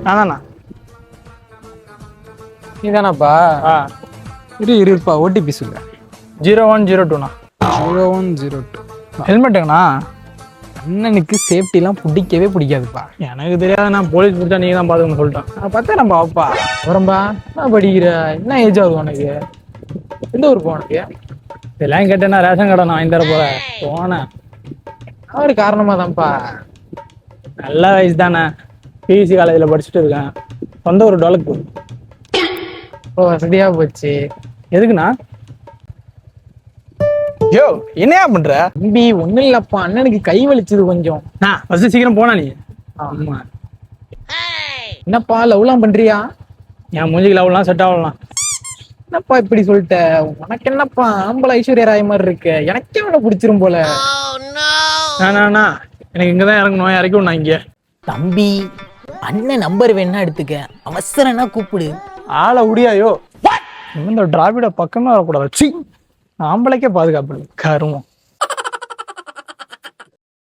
அதாண்ணா நீதானாப்பா? இருப்பா ஓடிபி சொல்ல. 0102ண்ணா. 0102. ஹெல்மெட்டுங்கண்ணா. அண்ணனுக்கு சேஃப்டிலாம் பிடிக்கவே பிடிக்காதுப்பா. எனக்கு தெரியாதுண்ணா, போலீஸ் பிடிச்சா நீங்க தான் பாத்துக்கணும் சொல்லிட்டேன். நான் பார்த்தேன் அப்பா. அப்புறம்பா என்ன படிக்கிற? என்ன ஏஜ் ஆகுது உனக்கு? எந்த ஊர் உனக்கு? இதெல்லாம் கேட்டேன்னா ரேஷன் கடை நான் வாங்கி தர போறேன் போனேன். ஒரு காரணமா தான்ப்பா. நல்ல வயசு தானே. பியூசி காலேஜில் படிச்சுட்டு இருக்கேன். சொந்த ஒரு டொலக்கு. ஓ வசதியா போச்சு. எதுக்குண்ணா? யோ என்னையா பண்ற? தம்பி ஒன்றும் இல்லப்பா, அண்ணனுக்கு கை வலிச்சது கொஞ்சம். ஃபர்ஸ்ட் சீக்கிரம் போனா நீ. ஆமா. என்னப்பா லவ்லாம் பண்றியா? என் மூஞ்சிக்கு லவ்லாம் செட் ஆகலாம். என்னப்பா இப்படி சொல்லிட்ட? உனக்கு என்னப்பா ஆம்பளை ஐஸ்வர்யா ராய் மாதிரி இருக்கு. எனக்கே உன பிடிச்சிரும் போல. எனக்கு இங்கதான் இறங்கணும், இறக்கி விடணும் இங்க. தம்பி அண்ணன் நம்பர் வேணா எடுத்துக்க, அவசரம்னா கூப்பிடு. ஆளை உடியாயோ. இந்த டிராவிட பக்கமே வரக்கூடாது. ஆம்பளைக்கே பாதுகாப்பு கருமம்.